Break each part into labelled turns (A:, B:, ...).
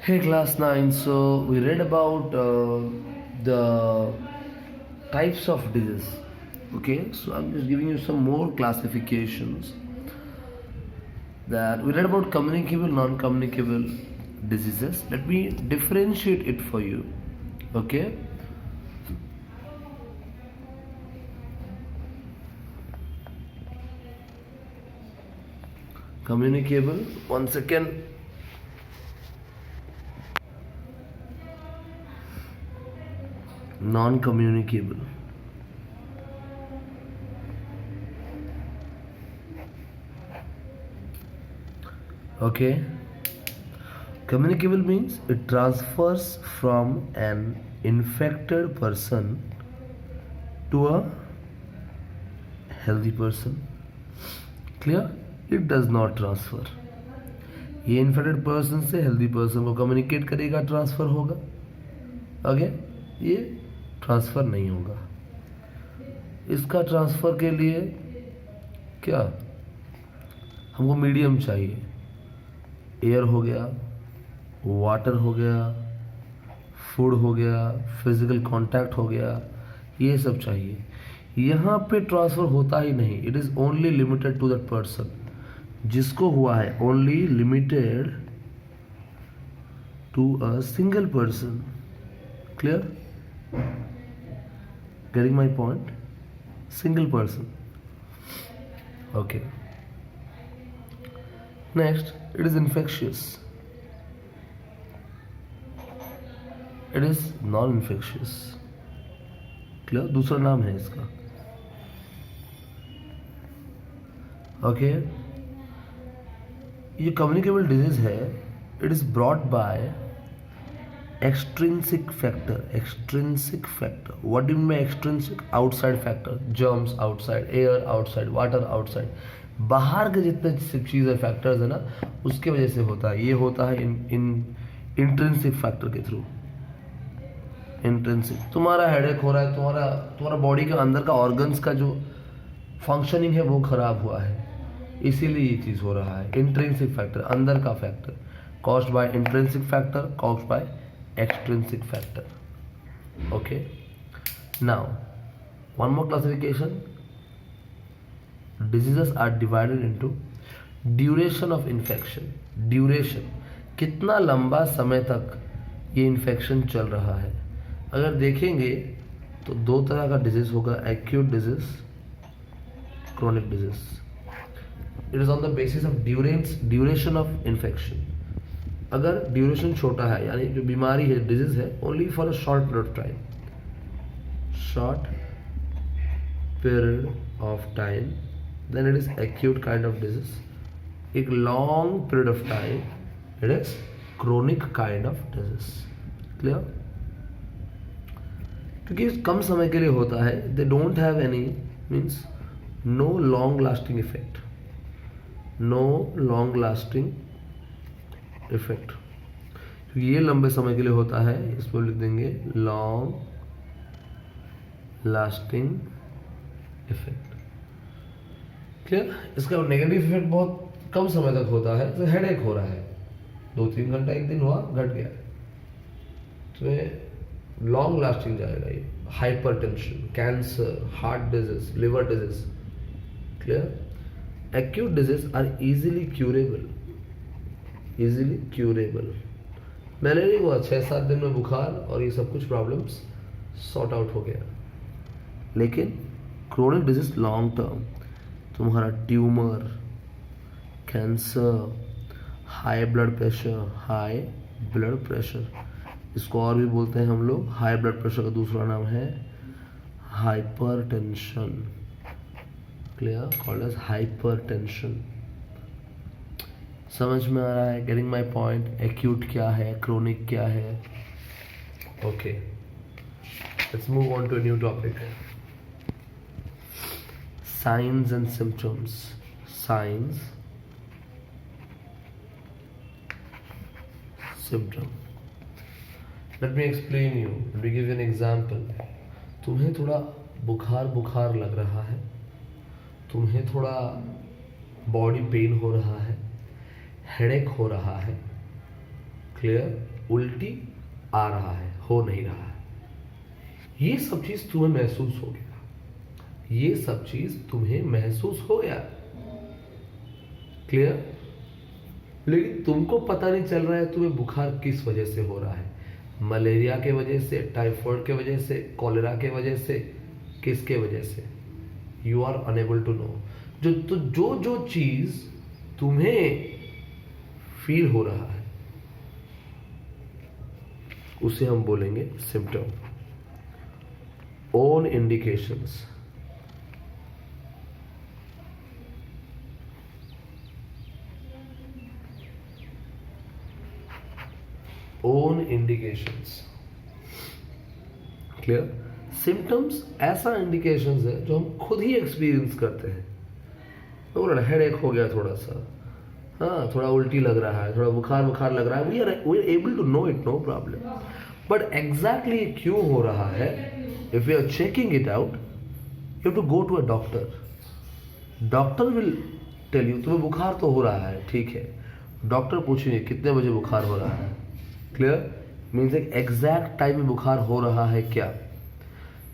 A: Hey, class 9. So, we read about the types of disease. Okay, so I'm just giving you some more classifications. That we read about communicable, non communicable diseases. Let me differentiate it for you. Okay, communicable, one second. Non communicable. Okay, communicable means it transfers from an infected person to a healthy person. Clear? It does not transfer. ये infected person से healthy person को communicate करेगा, transfer होगा. Okay, ये transfer नहीं होगा. इसका transfer के लिए क्या हमको मीडियम चाहिए. एयर हो गया, वाटर हो गया, फूड हो गया, फिजिकल कांटेक्ट हो गया, ये सब चाहिए. यहाँ पे ट्रांसफर होता ही नहीं. It is only limited to that person. जिसको हुआ है only limited to a single person. Clear? Getting my point? Single person. Okay, next, it is infectious. It is non infectious. Clear? दूसरा नाम है इसका. ओके, ये कम्युनिकेबल डिजीज है. It is brought by extrinsic factor. Extrinsic factor, what do you mean by extrinsic? Outside factor. Germs outside, air outside, water outside. बाहर के जितने चीज़ें फैक्टर्स है ना, उसके वजह से होता है. ये होता है इंट्रिंसिक फैक्टर के थ्रू. इंट्रिंसिक, तुम्हारा हेडेक हो रहा है, तुम्हारा बॉडी के अंदर का ऑर्गन्स का जो फंक्शनिंग है वो खराब हुआ है, इसीलिए ये चीज़ हो रहा है. इंट्रिंसिक फैक्टर, अंदर का factor, caused by intrinsic factor, caused by extrinsic factor. Okay, now one more classification. Diseases are divided into duration of infection. Duration, कितना लंबा समय तक ये इन्फेक्शन चल रहा है. अगर देखेंगे तो दो तरह का डिजीज होगा. Acute disease, chronic disease. It is on the basis of duration of infection. अगर ड्यूरेशन छोटा है, यानी जो बीमारी है, डिजीज है, only for a short period of time, short period of time, then it is acute kind of disease. एक long period of time, it is chronic kind of disease. Clear? क्योंकि कम समय के लिए होता है, they don't have any means no long lasting effect. No long lasting effect. क्योंकि ये लंबे समय के लिए होता है, इसको लिख देंगे लॉन्ग लास्टिंग इफेक्ट. क्लियर? इसका नेगेटिव इफेक्ट बहुत कम समय तक होता है. तो हेडेक हो रहा है, 2-3 घंटा, एक दिन हुआ, घट गया, तो ये लॉन्ग लास्टिंग जाएगा. ये hypertension, cancer, heart disease, liver disease. Clear? Acute disease are easily curable. Easily curable. Malaria हुआ, 6-7 दिन में बुखार और ये सब कुछ प्रॉब्लम्स सॉर्ट आउट हो गया. लेकिन क्रोनिक डिजीज लॉन्ग टर्म, तुम्हारा tumour, cancer, high blood pressure, इसको और भी बोलते हैं हम लोग. हाई ब्लड प्रेशर का दूसरा नाम है hypertension. Clear? Called as hypertension. समझ में आ रहा है? Getting my point? एक्यूट क्या है, क्रोनिक क्या है. Okay, let's move on to a new topic. Signs and symptoms. Signs, symptom. Let me explain you. Let me give you an example. तुम्हें थोड़ा बुखार लग रहा है, तुम्हें थोड़ा बॉडी पेन हो रहा है, हेडेक हो रहा है, क्लियर, उल्टी आ रहा है, हो नहीं रहा है, ये सब चीज तुम्हें महसूस हो गया, ये सब चीज तुम्हें महसूस हो गया, क्लियर। लेकिन तुमको पता नहीं चल रहा है तुम्हें बुखार किस वजह से हो रहा है, मलेरिया के वजह से, टाइफाइड के वजह से, कॉलेरा के वजह से, किसके वजह से, you are unable to know. जो चीज तुम्हें फील हो रहा है उसे हम बोलेंगे symptom, own indications. Own indications, clear. Symptoms ऐसा इंडिकेशंस है जो हम खुद ही एक्सपीरियंस करते हैं। तो हेडेक हो गया थोड़ा सा, हाँ थोड़ा उल्टी लग रहा है, थोड़ा बुखार लग रहा है, we are able to know it, no problem. But exactly क्यों हो रहा है, if you are checking it out, you have to go to a doctor. Doctor will tell you, तुम्हें बुखार तो हो रहा है, ठीक है, डॉक्टर पूछेंगे कितने बजे बुखार हो रहा है, क्लियर, मीन्स एक एग्जैक्ट टाइम में बुखार हो रहा है क्या।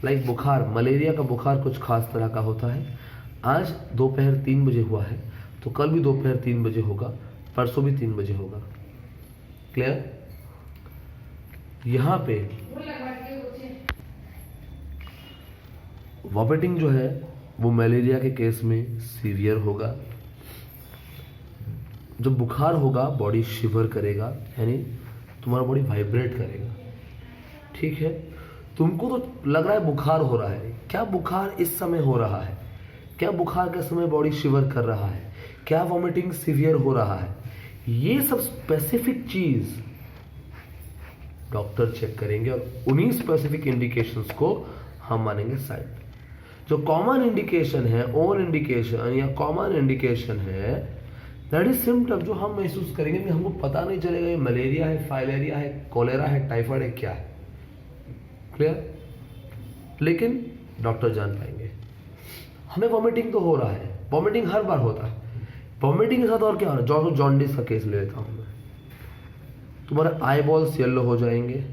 A: लाइक बुखार, मलेरिया का बुखार कुछ खास तरह का होता है, आज दोपहर 3 बजे हुआ है तो कल भी दोपहर 3 बजे होगा, परसों भी 3 बजे होगा, क्लियर। यहां पे वॉमिटिंग जो है वो मलेरिया के केस में सीवियर होगा। जब बुखार होगा बॉडी शिवर करेगा, यानी तुम्हारा बॉडी वाइब्रेट करेगा, ठीक है। तुमको तो लग रहा है बुखार हो रहा है, क्या बुखार इस समय हो रहा है, क्या बुखार के समय बॉडी शिवर कर रहा है, क्या वॉमिटिंग सीवियर हो रहा है, ये सब स्पेसिफिक चीज डॉक्टर चेक करेंगे और उन्हीं स्पेसिफिक इंडिकेशंस को हम मानेंगे साइन। जो कॉमन इंडिकेशन है, ओन इंडिकेशन या कॉमन इंडिकेशन है, दैट इज सिम्टम, जो हम महसूस करेंगे कि हमको पता नहीं चलेगा ये मलेरिया है, फाइलेरिया है, कॉलेरा है, टाइफाइड है, क्या है, क्लियर। लेकिन डॉक्टर जान पाएंगे। हमें वॉमिटिंग तो हो रहा है, वॉमिटिंग हर बार होता है, वॉमिटिंग के साथ और क्या हो रहा है, जॉन्डिस का केस ले लेता हूं मैं, तुम्हारे आई बॉल्स येलो हो जाएंगे,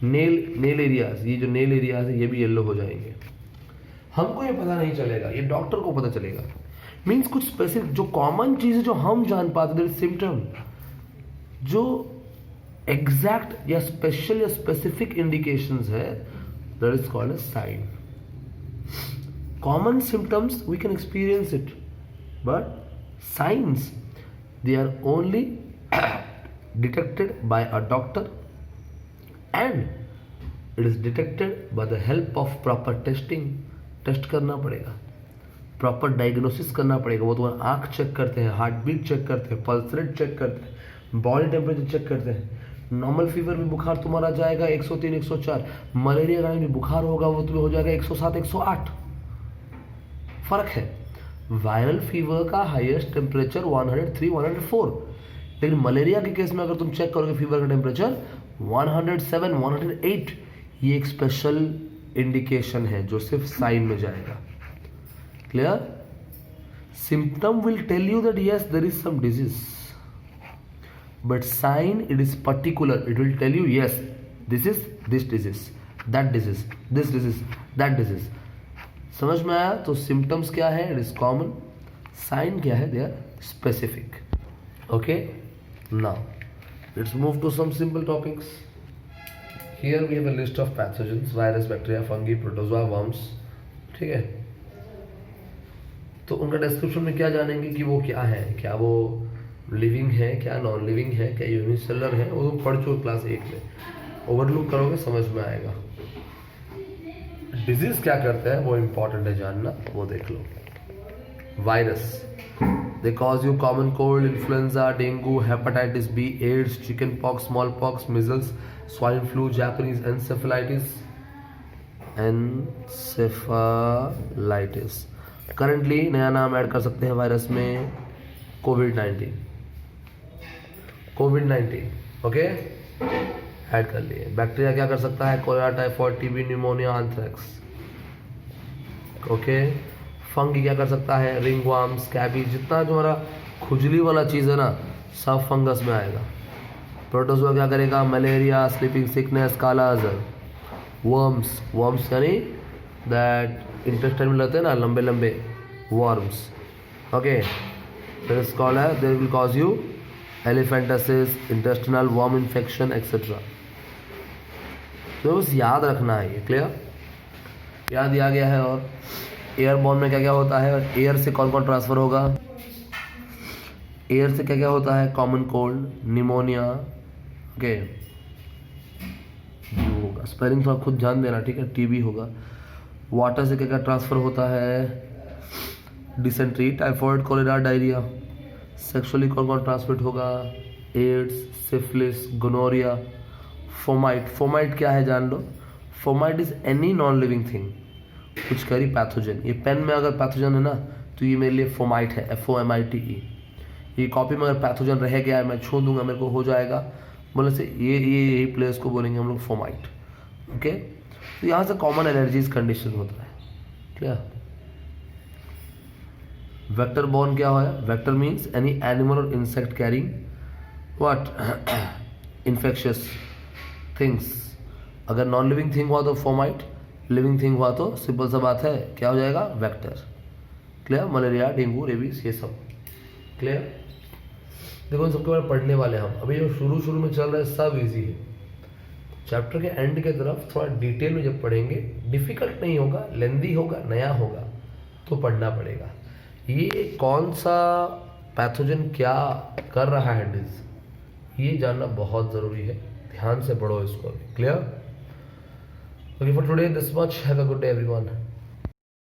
A: नेल एरियाज, ये जो नेल एरियाज है ये भी येलो हो जाएंगे। हमको ये पता नहीं चलेगा, ये डॉक्टर को पता चलेगा। मीन्स कुछ स्पेसिफिक जो कॉमन चीज है जो हम जान पाते, दैट इज सिम्टम। जो एग्जैक्ट या स्पेशल या स्पेसिफिक इंडिकेशंस है, that is called as sign. Common symptoms we can experience it, but signs they are only detected by a doctor, and it is detected by the help of proper testing. Test करना पड़ेगा, proper diagnosis करना पड़ेगा। वो तुम्हारा आंख check करते हैं, heart beat check करते हैं, पल्स रेट चेक करते हैं, बॉडी टेम्परेचर चेक करते हैं। नॉर्मल फीवर में बुखार तुम्हारा जाएगा 103 104, मलेरिया का भी बुखार होगा वो तुम्हें हो जाएगा 107 108, फर्क है। वायरल फीवर का हाईएस्ट टेम्परेचर 103 104, लेकिन मलेरिया के केस में अगर तुम चेक करोगे फीवर का टेम्परेचर 107 108, ये एक स्पेशल इंडिकेशन है जो सिर्फ साइन में जाएगा, clear. Symptom will tell you that yes there is some disease, but sign it is particular, it will tell you yes this is this disease, that disease, this disease, that disease. समझ में आया। तो symptoms क्या है, it is common, sign क्या है, they are specific, okay. Now let's move to some simple topics. Here we have a list of pathogens, virus, bacteria, fungi, protozoa, worms, ठीक है। तो उनका डिस्क्रिप्शन में क्या जानेंगे कि वो क्या है, क्या वो लिविंग है, क्या नॉन लिविंग है, क्या यूनिसेलुलर है, वो तुम पढ़ चुके क्लास 1 में, ओवरलुक करोगे समझ में आएगा। डिजीज क्या करता है वो इंपॉर्टेंट है जानना, वो देख लो। Virus, they cause you common cold, influenza, dengue, hepatitis B, AIDS, chicken pox, small pox, measles, swine flu, Japanese encephalitis, currently नया नाम ऐड कर सकते हैं वायरस में, कोविड-19, ओके, ऐड कर लिए। बैक्टीरिया क्या कर सकता है, cholera, typhoid, TB, pneumonia, anthrax, okay. Fungi क्या कर सकता है, रिंगवर्म, स्कैबी, जितना जो हमारा खुजली वाला चीज़ है ना सब फंगस में आएगा, प्रोटोजोआ क्या करेगा? मलेरिया, स्लीपिंग सिकनेस, काला अजर। वर्म्स यानी दैट इंटेस्टाइन में रहते हैं ना लंबे लंबे वर्म्स, ओके, फिर इस कॉल है they will cause you elephantiasis, intestinal worm infection etcetera. तो बस याद रखना है ये, क्लियर? याद दिया गया है। और एयरबॉर्न में क्या क्या होता है? एयर से कौन कौन ट्रांसफर होगा? एयर से क्या क्या होता है? कॉमन कोल्ड, निमोनिया, ओके, होगा। स्पेलिंग थोड़ा खुद ध्यान देना, ठीक है? टीबी होगा। वाटर से क्या क्या ट्रांसफर होता है? Dysentery, typhoid, cholera, diarrhoea. Sexually कौन कौन ट्रांसमिट होगा? Ads, syphilis, gonorrhoea. फोमाइट क्या है जान लो। Fomite is any non living thing कुछ करी पैथोजन। ये पेन में अगर पैथोजन है ना तो ये मेरे लिए फोमाइट है, FOMITE। ये कॉपी में अगर पैथोजन रह गया है, मैं छू दूंगा मेरे को हो जाएगा, बोले से यही प्लेस को बोलेंगे हम लोग फोमाइट, ओके। तो यहाँ से कॉमन एलर्जीज कंडीशन होता है, क्लियर? वेक्टर बॉर्न क्या है? वेक्टर मीन्स एनी एनिमल और insect carrying what infectious things. अगर नॉन लिविंग थिंग हुआ तो फोमाइट, लिविंग थिंग हुआ तो सिंपल सा बात है क्या हो जाएगा? Vector, clear? Malaria, dengue, rabies, ये सब, क्लियर? देखो इन सबके बारे में पढ़ने वाले हम। अभी जो शुरू में चल रहा है सब इजी है। चैप्टर के एंड के तरफ थोड़ा डिटेल में जब पढ़ेंगे, डिफिकल्ट नहीं होगा, लेंदी होगा, नया होगा तो पढ़ना पड़ेगा। ये कौन सा पैथोजन क्या कर रहा है हैंडल्स, ये जानना बहुत ज़रूरी है। ध्यान से पढ़ो इसको, clear? Okay for today this much, have a good day everyone.